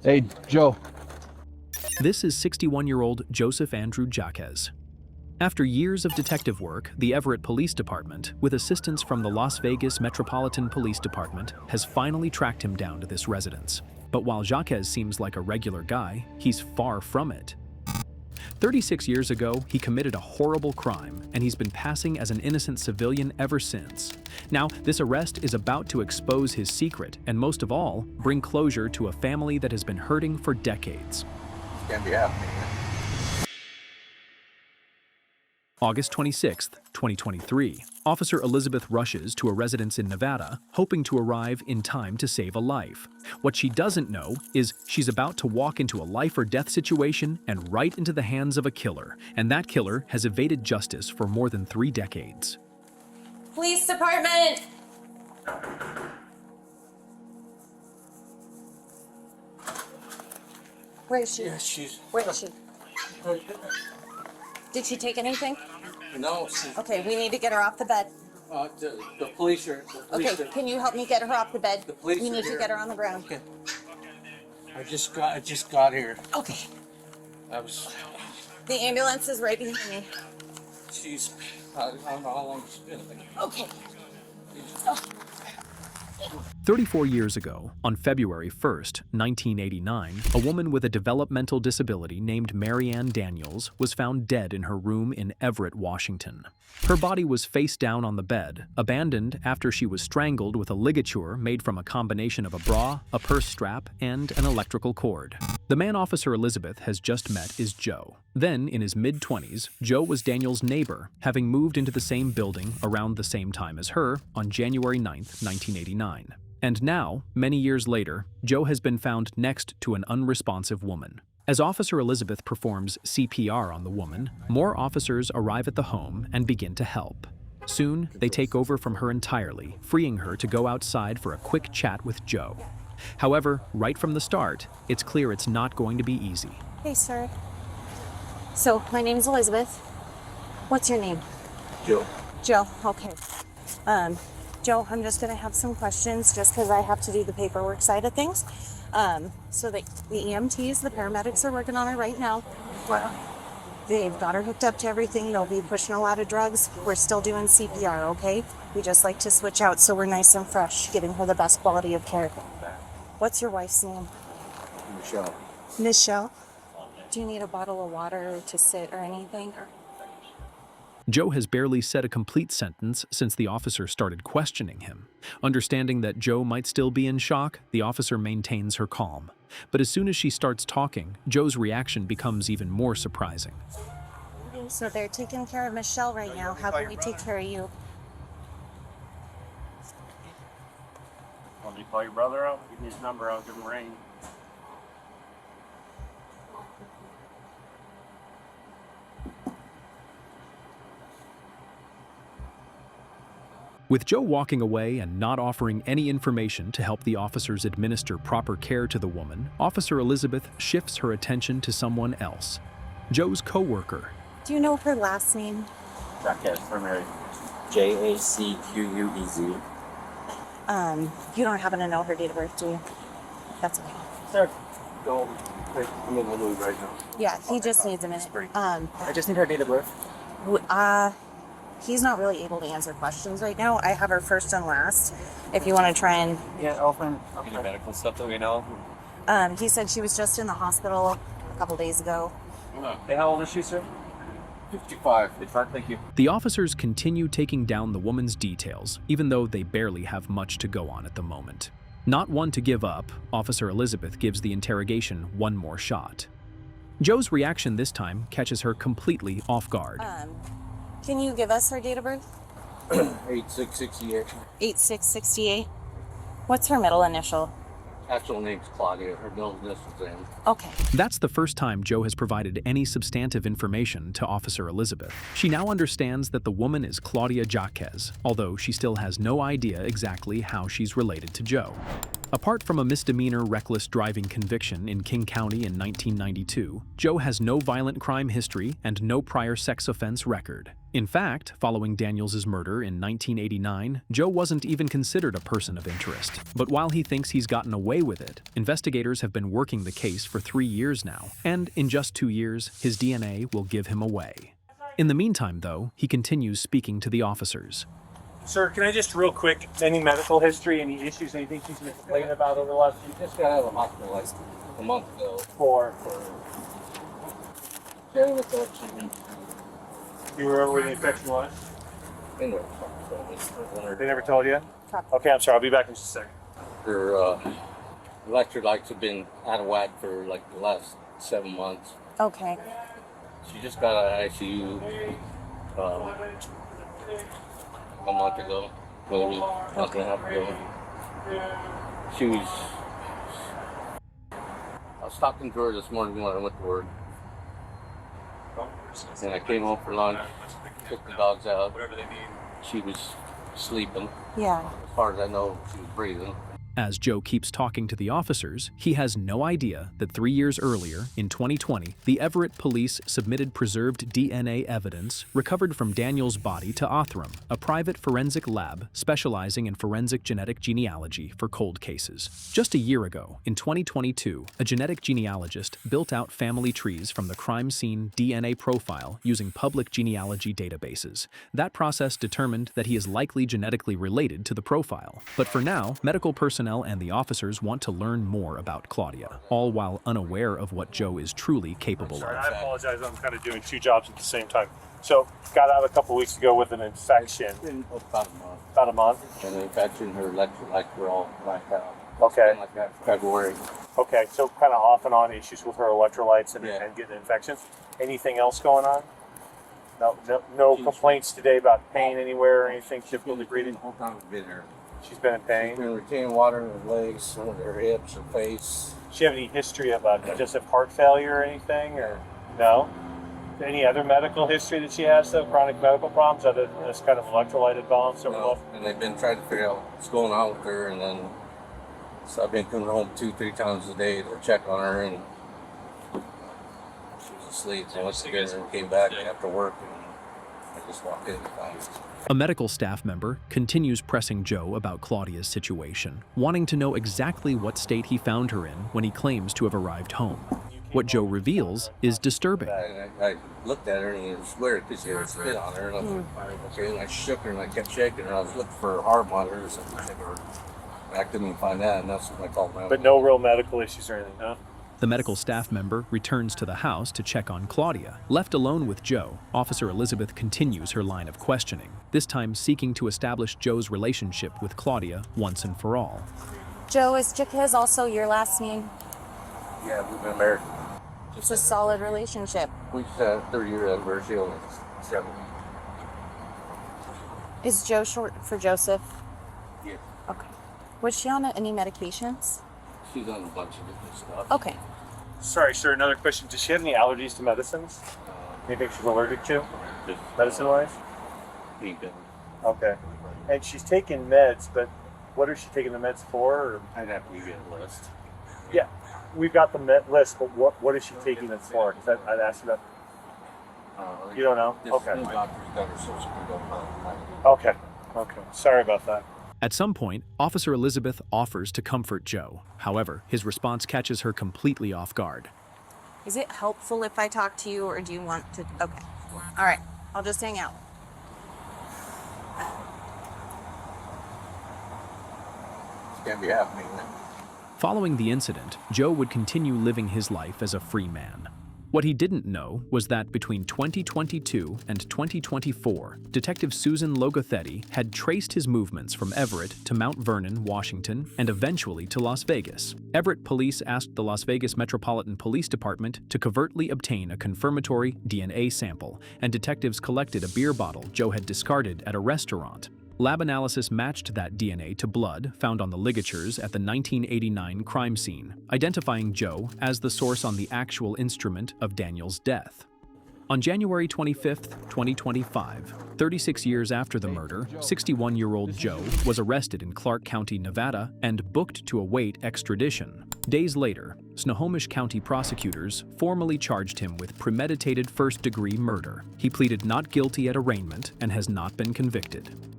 Hey, Joe. This is 61-year-old Joseph Andrew Jaquez. After years of detective work, the Everett Police Department, with assistance from the Las Vegas Metropolitan Police Department, has finally tracked him down to this residence. But while Jaquez seems like a regular guy, he's far from it. 36 years ago, he committed a horrible crime, and he's been passing as an innocent civilian ever since. Now, this arrest is about to expose his secret, and most of all, bring closure to a family that has been hurting for decades. Can't be happening. August 26, 2023, Officer Elizabeth rushes to a residence in Nevada, hoping to arrive in time to save a life. What she doesn't know is she's about to walk into a life-or-death situation and right into the hands of a killer, and that killer has evaded justice for more than 3 decades. Police department! Where is she? Yeah, she's. Where is she? Did she take anything? No, she's. Okay, we need to get her off the bed. The police are. Okay, can you help me get her off the bed? The police We are need to here. get her on the ground. Okay. I just got here. Okay. I was. The ambulance is right behind me. She's. I don't know how long it's been. Okay. 34 years ago, on February 1st, 1989, a woman with a developmental disability named Mary Ann Daniels was found dead in her room in Everett, Washington. Her body was face down on the bed, abandoned after she was strangled with a ligature made from a combination of a bra, a purse strap, and an electrical cord. The man Officer Elizabeth has just met is Joe. Then, in his mid-20s, Joe was Daniel's neighbor, having moved into the same building around the same time as her on January 9th, 1989. And now, many years later, Joe has been found next to an unresponsive woman. As Officer Elizabeth performs CPR on the woman, more officers arrive at the home and begin to help. Soon, they take over from her entirely, freeing her to go outside for a quick chat with Joe. However, right from the start, it's clear it's not going to be easy. Hey, sir. So, my name's Elizabeth. What's your name? Joe. Joe, okay. Joe, I'm just gonna have some questions just because I have to do the paperwork side of things. So the EMTs, the paramedics are working on her right now. Well, they've got her hooked up to everything. They'll be pushing a lot of drugs. We're still doing CPR, okay? We just like to switch out so we're nice and fresh, giving her the best quality of care. What's your wife's name? Michelle. Michelle. Do you need a bottle of water to sit or anything? Joe has barely said a complete sentence since the officer started questioning him. Understanding that Joe might still be in shock, the officer maintains her calm. But as soon as she starts talking, Joe's reaction becomes even more surprising. So they're taking care of Michelle right now. How can we take care of you? Want me to call your brother out? Give me his number, I'll give him a ring. With Joe walking away and not offering any information to help the officers administer proper care to the woman, Officer Elizabeth shifts her attention to someone else. Joe's co-worker. Do you know her last name? Jaquez for Mary. Jacquez. You don't happen to know her date of birth, do you? That's okay. Sir, go. I'm in the mood right now. Yeah, he just needs a minute. I just need her date of birth. He's not really able to answer questions right now. I have her first and last. If you want to try and... Yeah, I'll find any medical stuff that we know. He said she was just in the hospital a couple days ago. Hey, how old is she, sir? 55. 55, thank you. The officers continue taking down the woman's details, even though they barely have much to go on at the moment. Not one to give up, Officer Elizabeth gives the interrogation one more shot. Joe's reaction this time catches her completely off guard. Can you give us her date of birth? 8668. 8668. What's her middle initial? Actual name's Claudia. Her middle initial's Ann. Okay. That's the first time Joe has provided any substantive information to Officer Elizabeth. She now understands that the woman is Claudia Jaquez, although she still has no idea exactly how she's related to Joe. Apart from a misdemeanor reckless driving conviction in King County in 1992, Joe has no violent crime history and no prior sex offense record. In fact, following Daniels' murder in 1989, Joe wasn't even considered a person of interest. But while he thinks he's gotten away with it, investigators have been working the case for 3 years now, and in just 2 years, his DNA will give him away. In the meantime, though, he continues speaking to the officers. Sir, can I just real quick, any medical history, any issues, anything she's been complaining about over the last few She just got out of the hospital like a month ago. for? Genital infection. You remember where the infection was? Anyway, They never told you? Okay, I'm sorry. I'll be back in just a second. her electrolytes have been out of whack for like the last 7 months. Okay. She just got out of ICU a month ago, maybe a month and a half ago. I was talking to her this morning when I went to work. And I came home for lunch, took the dogs out. She was sleeping. Yeah. As far as I know, she was breathing. As Joe keeps talking to the officers, he has no idea that 3 years earlier, in 2020, the Everett police submitted preserved DNA evidence recovered from Daniels' body to Othram, a private forensic lab specializing in forensic genetic genealogy for cold cases. Just a year ago, in 2022, a genetic genealogist built out family trees from the crime scene DNA profile using public genealogy databases. That process determined that he is likely genetically related to the profile. But for now, medical personnel and the officers want to learn more about Claudia, all while unaware of what Joe is truly capable Sorry, of. I apologize. I'm kind of doing 2 jobs at the same time. So, got out a couple weeks ago with an infection. Been about a month. About a month? And the infection, her electrolytes were all blacked out. Okay. Like that in February. Okay, so kind of off and on issues with her electrolytes and, Yeah. and getting infections. Anything else going on? No complaints today about pain anywhere or anything? Difficulty The breathing? whole time we've been here. She's been in She's pain. been retaining water in her legs, her hips, her face. Does she have any history of congestive heart failure or anything? Or no? Any other medical history that she has, though? Chronic medical problems other than this kind of electrolyte imbalance? No. And they've been trying to figure out what's going on with her, and then so I've been coming home 2-3 times a day to check on her, and she was asleep. So I went to dinner and came back after work, and I just walked in and found her. A medical staff member continues pressing Joe about Claudia's situation, wanting to know exactly what state he found her in when he claims to have arrived home. What Joe reveals is disturbing. I looked at her and it was weird because she had spit on her. And I was like, okay, and I shook her and I kept shaking her. I was looking for a heart monitor or something. I couldn't even find that, and that's when I called my. But no real medical issues or anything, huh? The medical staff member returns to the house to check on Claudia. Left alone with Joe, Officer Elizabeth continues her line of questioning, this time seeking to establish Joe's relationship with Claudia once and for all. Joe, is Jikez also your last name? Yeah, we've been married. It's a solid relationship. We just had a 30-year anniversary on 7. Is Joe short for Joseph? Yeah. Okay. Was she on any medications? She's on a bunch of different stuff. Okay. Sorry, sir. Another question. Does she have any allergies to medicines? Anything she's allergic to, medicine-wise? He did. Okay. And she's taking meds, but what is she taking the meds for? Or? I'd have to give you a list. Yeah, we've got the med list, but what is she taking them for? 'Cause I'd ask you that. You don't know? This Okay. new doctor's got her so she can go home. Okay. Okay. Sorry about that. At some point, Officer Elizabeth offers to comfort Joe. However, his response catches her completely off guard. Is it helpful if I talk to you, or do you want to? Okay. All right. I'll just hang out. This can't be happening. Following the incident, Joe would continue living his life as a free man. What he didn't know was that between 2022 and 2024, Detective Susan Logothetti had traced his movements from Everett to Mount Vernon, Washington, and eventually to Las Vegas. Everett police asked the Las Vegas Metropolitan Police Department to covertly obtain a confirmatory DNA sample, and detectives collected a beer bottle Joe had discarded at a restaurant. Lab analysis matched that DNA to blood found on the ligatures at the 1989 crime scene, identifying Joe as the source on the actual instrument of Daniels' death. On January 25, 2025, 36 years after the murder, 61-year-old Joe was arrested in Clark County, Nevada, and booked to await extradition. Days later, Snohomish County prosecutors formally charged him with premeditated first-degree murder. He pleaded not guilty at arraignment and has not been convicted.